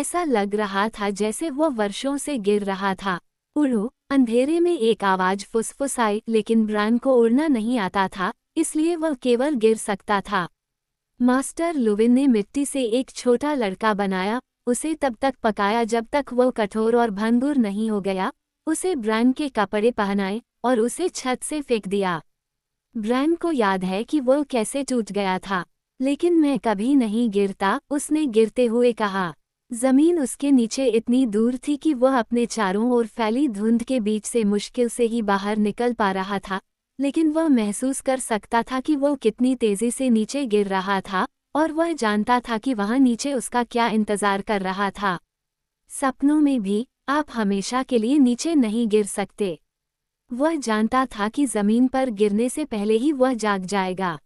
ऐसा लग रहा था जैसे वो वर्षों से गिर रहा था। उड़ो, अंधेरे में एक आवाज फुसफुसाई, लेकिन ब्रायन को उड़ना नहीं आता था, इसलिए वह केवल गिर सकता था। मास्टर लुविन ने मिट्टी से एक छोटा लड़का बनाया, उसे तब तक पकाया जब तक वो कठोर और भंगुर नहीं हो गया। उसे ब्रायन के कपड़े पहनाए और उसे छत से फेंक दिया। ब्रायन को याद है कि वो कैसे टूट गया था। लेकिन मैं कभी नहीं गिरता, उसने गिरते हुए कहा। जमीन उसके नीचे इतनी दूर थी कि वह अपने चारों ओर फैली धुंध के बीच से मुश्किल से ही बाहर निकल पा रहा था, लेकिन वह महसूस कर सकता था कि वो कितनी तेजी से नीचे गिर रहा था, और वह जानता था कि वहां नीचे उसका क्या इंतजार कर रहा था। सपनों में भी आप हमेशा के लिए नीचे नहीं गिर सकते। वह जानता था कि जमीन पर गिरने से पहले ही वह जाग जाएगा।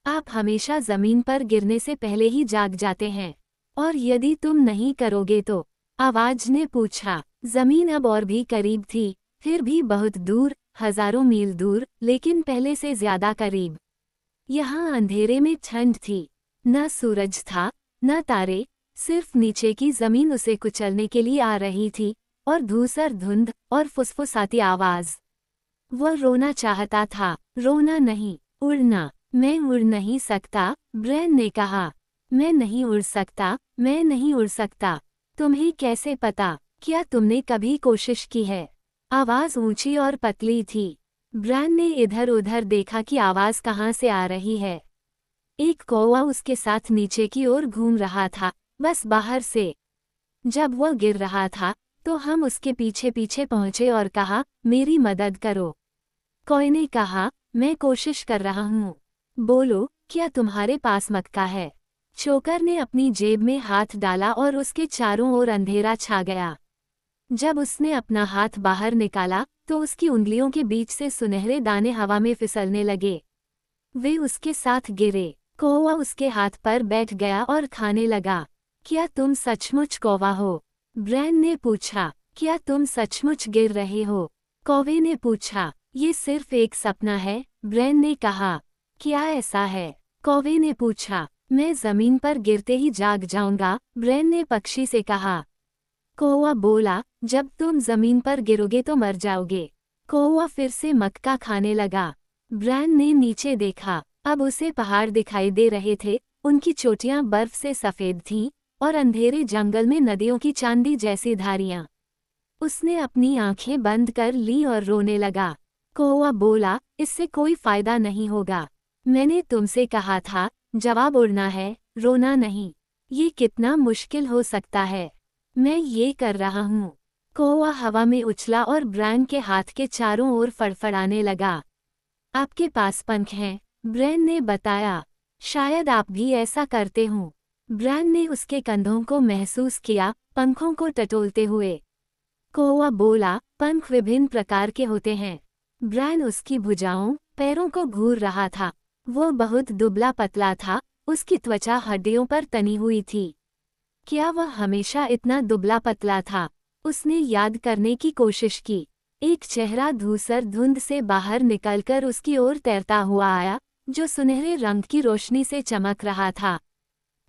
आप हमेशा जमीन पर गिरने से पहले ही जाग जाते हैं। और यदि तुम नहीं करोगे तो? आवाज ने पूछा। जमीन अब और भी करीब थी, फिर भी बहुत दूर, हजारों मील दूर, लेकिन पहले से ज्यादा करीब। यहाँ अंधेरे में ठंड थी। न सूरज था, न तारे, सिर्फ नीचे की जमीन उसे कुचलने के लिए आ रही थी, और धूसर धुंध और फुसफुसाती आवाज। वह रोना चाहता था, रोना नहीं, उड़ना। मैं उड़ नहीं सकता, ब्रायन ने कहा। मैं नहीं उड़ सकता, मैं नहीं उड़ सकता। तुम्हें कैसे पता? क्या तुमने कभी कोशिश की है? आवाज ऊंची और पतली थी। ब्रायन ने इधर उधर देखा कि आवाज कहाँ से आ रही है। एक कौवा उसके साथ नीचे की ओर घूम रहा था, बस बाहर से। जब वह गिर रहा था, तो हम उसके पीछे पीछे पहुंचे और कहा, मेरी मदद करो। कौवे ने कहा, मैं कोशिश कर रहा हूँ। बोलो, क्या तुम्हारे पास मक्का है? चोकर ने अपनी जेब में हाथ डाला और उसके चारों ओर अंधेरा छा गया। जब उसने अपना हाथ बाहर निकाला, तो उसकी उंगलियों के बीच से सुनहरे दाने हवा में फिसलने लगे। वे उसके साथ गिरे। कौवा उसके हाथ पर बैठ गया और खाने लगा। क्या तुम सचमुच कौवा हो? ब्रायन ने पूछा। क्या तुम सचमुच गिर रहे हो? कौवे ने पूछा। ये सिर्फ एक सपना है, ब्रायन ने कहा। क्या ऐसा है? कौवे ने पूछा। मैं जमीन पर गिरते ही जाग जाऊंगा, ब्रायन ने पक्षी से कहा। कौवा बोला, जब तुम जमीन पर गिरोगे तो मर जाओगे। कौवा फिर से मक्का खाने लगा। ब्रायन ने नीचे देखा। अब उसे पहाड़ दिखाई दे रहे थे, उनकी चोटियां बर्फ से सफेद थीं, और अंधेरे जंगल में नदियों की चांदी जैसी धारियां। उसने अपनी आंखें बंद कर ली और रोने लगा। कौवा बोला, इससे कोई फायदा नहीं होगा। मैंने तुमसे कहा था, जवाब उड़ना है, रोना नहीं। ये कितना मुश्किल हो सकता है। मैं ये कर रहा हूँ। कौवा हवा में उछला और ब्रायन के हाथ के चारों ओर फड़फड़ाने लगा। आपके पास पंख हैं, ब्रायन ने बताया। शायद आप भी ऐसा करते हो। ब्रायन ने उसके कंधों को महसूस किया, पंखों को टटोलते हुए। कौवा बोला, पंख विभिन्न प्रकार के होते हैं। ब्रायन उसकी भुजाओं, पैरों को घूर रहा था। वो बहुत दुबला पतला था, उसकी त्वचा हड्डियों पर तनी हुई थी। क्या वह हमेशा इतना दुबला पतला था? उसने याद करने की कोशिश की। एक चेहरा धूसर धुंध से बाहर निकलकर उसकी ओर तैरता हुआ आया, जो सुनहरे रंग की रोशनी से चमक रहा था।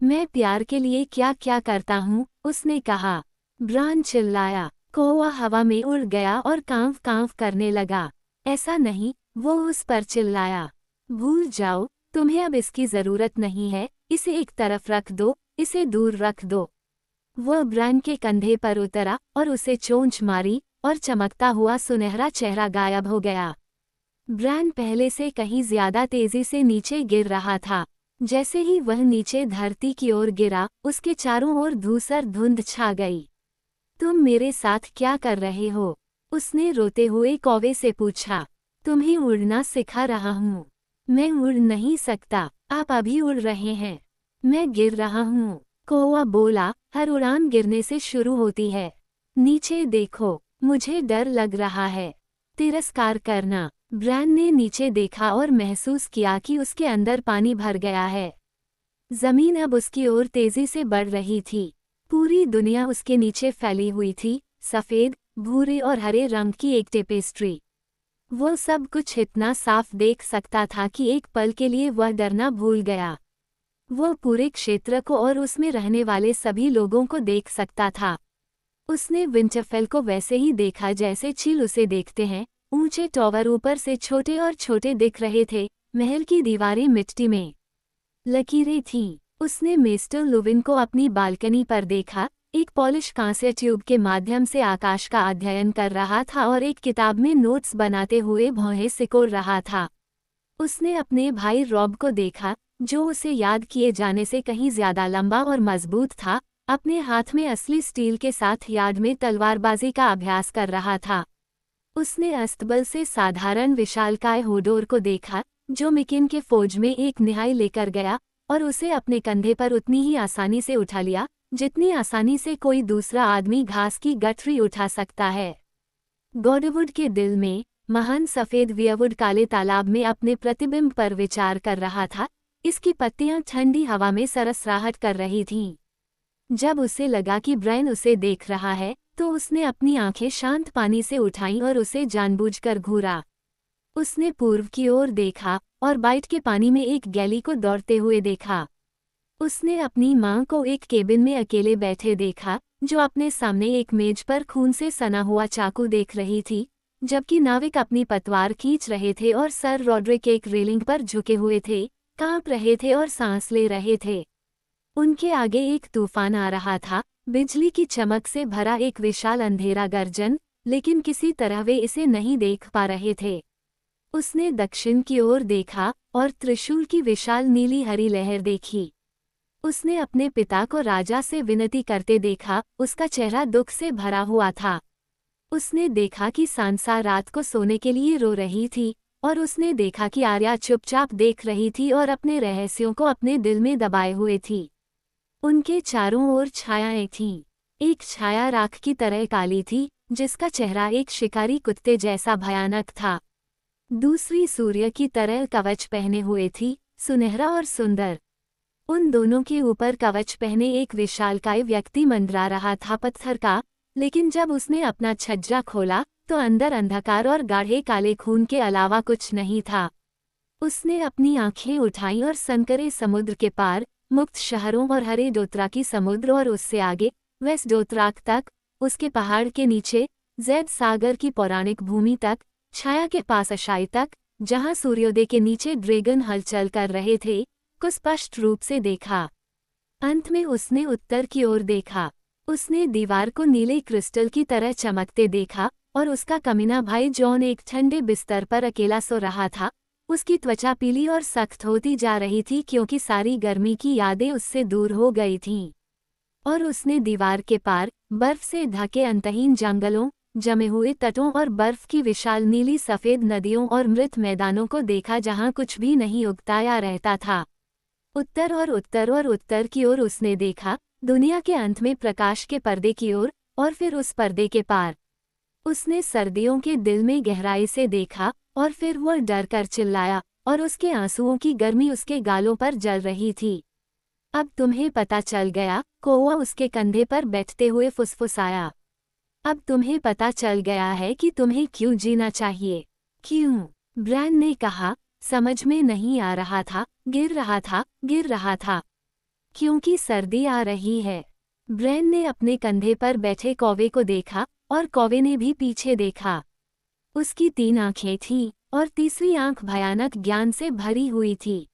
मैं प्यार के लिए क्या क्या करता हूँ, उसने कहा। ब्रायन चिल्लाया। कौवा हवा में उड़ गया और कांव कांव करने लगा। ऐसा नहीं, वो उस पर चिल्लाया। भूल जाओ, तुम्हें अब इसकी जरूरत नहीं है, इसे एक तरफ रख दो, इसे दूर रख दो। वह ब्रायन के कंधे पर उतरा और उसे चोंच मारी, और चमकता हुआ सुनहरा चेहरा गायब हो गया। ब्रायन पहले से कहीं ज्यादा तेजी से नीचे गिर रहा था। जैसे ही वह नीचे धरती की ओर गिरा, उसके चारों ओर धूसर धुंध छा गई। तुम मेरे साथ क्या कर रहे हो? उसने रोते हुए कौवे से पूछा। तुम्हें उड़ना सिखा रहा हूँ। मैं उड़ नहीं सकता, आप अभी उड़ रहे हैं। मैं गिर रहा हूँ। कौवा बोला, हर उड़ान गिरने से शुरू होती है। नीचे देखो, मुझे डर लग रहा है। तिरस्कार करना। ब्रायन ने नीचे देखा और महसूस किया कि उसके अंदर पानी भर गया है। जमीन अब उसकी ओर तेजी से बढ़ रही थी। पूरी दुनिया उसके नीचे फैली हुई थी, सफेद, भूरे और हरे रंग की एक टेपेस्ट्री। वो सब कुछ इतना साफ देख सकता था कि एक पल के लिए वह डरना भूल गया। वो पूरे क्षेत्र को और उसमें रहने वाले सभी लोगों को देख सकता था। उसने विंटरफेल को वैसे ही देखा जैसे चील उसे देखते हैं। ऊंचे टॉवर ऊपर से छोटे और छोटे दिख रहे थे। महल की दीवारें मिट्टी में लकीरें थीं। उसने मिस्टर लुविन को अपनी बालकनी पर देखा, एक पॉलिश कांस्य ट्यूब के माध्यम से आकाश का अध्ययन कर रहा था और एक किताब में नोट्स बनाते हुए भौहें सिकोड़ रहा था। उसने अपने भाई रॉब को देखा, जो उसे याद किए जाने से कहीं ज्यादा लंबा और मजबूत था, अपने हाथ में असली स्टील के साथ यार्ड में तलवारबाजी का अभ्यास कर रहा था। उसने अस्तबल से साधारण विशालकाय होडोर को देखा, जो मिकिन के फौज में एक निहाई लेकर गया और उसे अपने कंधे पर उतनी ही आसानी से उठा लिया जितनी आसानी से कोई दूसरा आदमी घास की गठरी उठा सकता है। गॉडवुड के दिल में महान सफेद वियरवुड काले तालाब में अपने प्रतिबिंब पर विचार कर रहा था। इसकी पत्तियां ठंडी हवा में सरसराहट कर रही थीं। जब उसे लगा कि ब्रायन उसे देख रहा है तो उसने अपनी आंखें शांत पानी से उठाईं और उसे जानबूझकर घूरा। उसने पूर्व की ओर देखा और बाइट के पानी में एक गैली को दौड़ते हुए देखा। उसने अपनी मां को एक केबिन में अकेले बैठे देखा, जो अपने सामने एक मेज पर खून से सना हुआ चाकू देख रही थी, जबकि नाविक अपनी पतवार खींच रहे थे और सर रॉड्रिक एक रेलिंग पर झुके हुए थे, कांप रहे थे और सांस ले रहे थे। उनके आगे एक तूफान आ रहा था, बिजली की चमक से भरा एक विशाल अंधेरा गर्जन, लेकिन किसी तरह वे इसे नहीं देख पा रहे थे। उसने दक्षिण की ओर देखा और त्रिशूल की विशाल नीली हरी लहर देखी। उसने अपने पिता को राजा से विनती करते देखा, उसका चेहरा दुख से भरा हुआ था। उसने देखा कि सांसा रात को सोने के लिए रो रही थी, और उसने देखा कि आर्या चुपचाप देख रही थी और अपने रहस्यों को अपने दिल में दबाए हुए थी। उनके चारों ओर छायाएं थीं। एक छाया राख की तरह काली थी, जिसका चेहरा एक शिकारी कुत्ते जैसा भयानक था। दूसरी सूर्य की तरह कवच पहने हुए थी, सुनहरा और सुंदर। उन दोनों के ऊपर कवच पहने एक विशालकाय व्यक्ति मंडरा रहा था पत्थर का, लेकिन जब उसने अपना छज्जा खोला तो अंदर अंधकार और गाढ़े काले खून के अलावा कुछ नहीं था। उसने अपनी आंखें उठाईं और संकरे समुद्र के पार, मुक्त शहरों और हरे डोथराकी समुद्र और उससे आगे वेस्ट डोथराक तक, उसके पहाड़ के नीचे जैद सागर की पौराणिक भूमि तक, छाया के पास अशाई तक, जहां सूर्योदय के नीचे ड्रैगन हलचल कर रहे थे, को स्पष्ट रूप से देखा। अंत में उसने उत्तर की ओर देखा। उसने दीवार को नीले क्रिस्टल की तरह चमकते देखा और उसका कमीना भाई जॉन एक ठंडे बिस्तर पर अकेला सो रहा था। उसकी त्वचा पीली और सख्त होती जा रही थी क्योंकि सारी गर्मी की यादें उससे दूर हो गई थीं। और उसने दीवार के पार बर्फ से ढके अंतहीन जंगलों, जमे हुए तटों और बर्फ की विशाल नीली सफेद नदियों और मृत मैदानों को देखा जहां कुछ भी नहीं उगता या रहता था। उत्तर और उत्तर और उत्तर की ओर उसने देखा, दुनिया के अंत में प्रकाश के पर्दे की ओर, और फिर उस पर्दे के पार। उसने सर्दियों के दिल में गहराई से देखा और फिर वह डर कर चिल्लाया और उसके आंसुओं की गर्मी उसके गालों पर जल रही थी। अब तुम्हें पता चल गया, कौवा उसके कंधे पर बैठते हुए फुसफुसाया। अब तुम्हें पता चल गया है कि तुम्हें क्यों जीना चाहिए। क्यों? ब्रैन ने कहा, समझ में नहीं आ रहा था, गिर रहा था, गिर रहा था। क्योंकि सर्दी आ रही है। ब्रैन ने अपने कंधे पर बैठे कौवे को देखा और कौवे ने भी पीछे देखा। उसकी 3 आंखें थीं और तीसरी आंख भयानक ज्ञान से भरी हुई थी।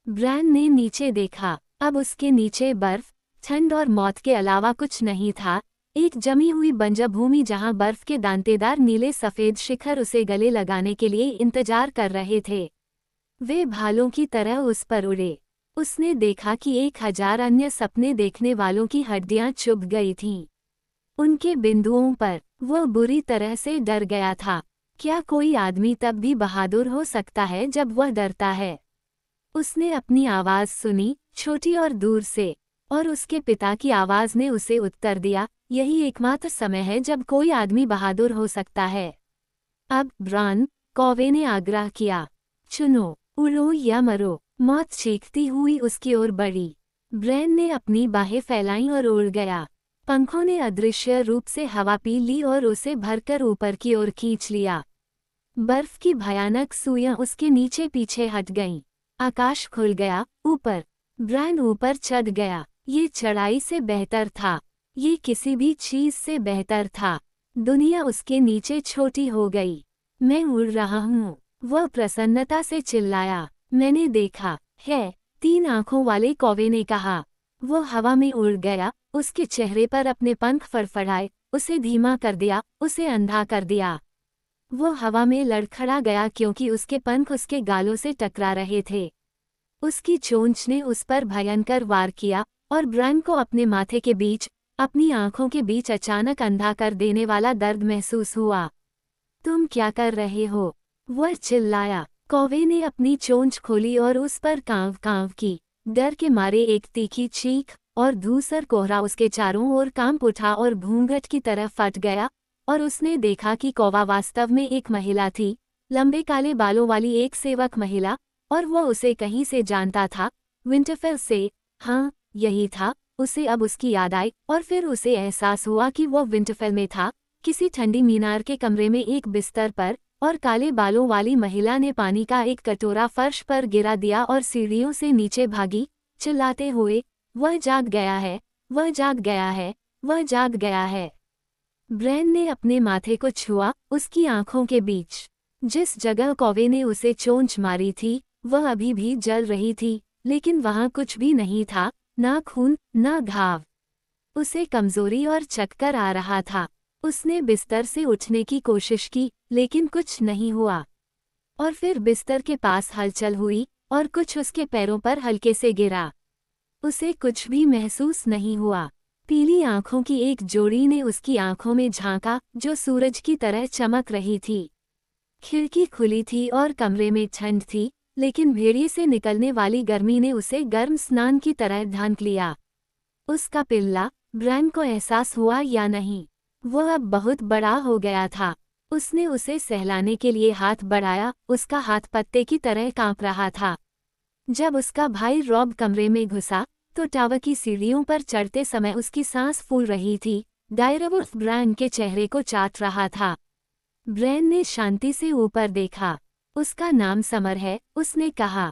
ब्रैन ने नीचे देखा, अब उसके नीचे बर्फ, ठंड और मौत के अलावा कुछ नहीं था, एक जमी हुई बंजर भूमि जहां बर्फ के दांतेदार नीले सफेद शिखर उसे गले लगाने के लिए इंतजार कर रहे थे। वे भालों की तरह उस पर उड़े। उसने देखा कि 1000 अन्य सपने देखने वालों की हड्डियां चुभ गई थीं। उनके बिंदुओं पर वह बुरी तरह से डर गया था। क्या कोई आदमी तब भी बहादुर हो सकता है जब वह डरता है? उसने अपनी आवाज़ सुनी, छोटी और दूर से, और उसके पिता की आवाज़ ने उसे उत्तर दिया, यही एकमात्र समय है जब कोई आदमी बहादुर हो सकता है। अब ब्रान, कौवे ने आग्रह किया, चुनो, उड़ो या मरो। मौत चीखती हुई उसकी ओर बढ़ी। ब्रैन ने अपनी बाहें फैलाईं और उड़ गया। पंखों ने अदृश्य रूप से हवा पी ली और उसे भरकर ऊपर की ओर खींच लिया। बर्फ की भयानक सुइयां उसके नीचे पीछे हट गईं। आकाश खुल गया, ऊपर ब्रायन ऊपर चढ़ गया। ये चढ़ाई से बेहतर था। ये किसी भी चीज से बेहतर था। दुनिया उसके नीचे छोटी हो गई। मैं उड़ रहा हूँ, वह प्रसन्नता से चिल्लाया। मैंने देखा है, 3 आंखों वाले कौवे ने कहा। वो हवा में उड़ गया, उसके चेहरे पर अपने पंख फड़फड़ाए, उसे धीमा कर दिया, उसे अंधा कर दिया। वो हवा में लड़खड़ा गया क्योंकि उसके पंख उसके गालों से टकरा रहे थे। उसकी चोंच ने उस पर भयंकर वार किया और ब्रायन को अपने माथे के बीच, अपनी आंखों के बीच अचानक अंधा कर देने वाला दर्द महसूस हुआ। तुम क्या कर रहे हो? वह चिल्लाया। कौवे ने अपनी चोंच खोली और उस पर कांव कांव की। डर के मारे एक तीखी चीख और धूसर कोहरा उसके चारों ओर कांप उठा और घूंघट की तरफ फट गया, और उसने देखा कि कौवा वास्तव में एक महिला थी, लंबे काले बालों वाली एक सेवक महिला, और वह उसे कहीं से जानता था, विंटरफेल से। हाँ, यही था। उसे अब उसकी याद आई और फिर उसे एहसास हुआ कि वह विंटरफेल में था, किसी ठंडी मीनार के कमरे में एक बिस्तर पर, और काले बालों वाली महिला ने पानी का एक कटोरा फर्श पर गिरा दिया और सीढ़ियों से नीचे भागी, चिल्लाते हुए, वह जाग गया है, वह जाग गया है, वह जाग गया है। ब्रायन ने अपने माथे को छुआ, उसकी आंखों के बीच जिस जगह कौवे ने उसे चोंच मारी थी, वह अभी भी जल रही थी, लेकिन वहां कुछ भी नहीं था, ना खून, ना घाव। उसे कमजोरी और चक्कर आ रहा था। उसने बिस्तर से उठने की कोशिश की, लेकिन कुछ नहीं हुआ। और फिर बिस्तर के पास हलचल हुई, और कुछ उसके पैरों पर हल्के से गिरा। उसे कुछ भी महसूस नहीं हुआ। पीली आंखों की एक जोड़ी ने उसकी आंखों में झांका, जो सूरज की तरह चमक रही थी। खिड़की खुली थी और कमरे में ठंड थी, लेकिन भेड़िए से निकलने वाली गर्मी ने उसे गर्म स्नान की तरह ढांक लिया। उसका पिल्ला, ब्रायन को एहसास हुआ या नहीं, वह अब बहुत बड़ा हो गया था। उसने उसे सहलाने के लिए हाथ बढ़ाया, उसका हाथ पत्ते की तरह कांप रहा था। जब उसका भाई रॉब कमरे में घुसा, तो टावर की सीढ़ियों पर चढ़ते समय उसकी सांस फूल रही थी। डायरवुल्फ ब्रायन के चेहरे को चाट रहा था। ब्रायन ने शांति से ऊपर देखा। उसका नाम समर है, उसने कहा।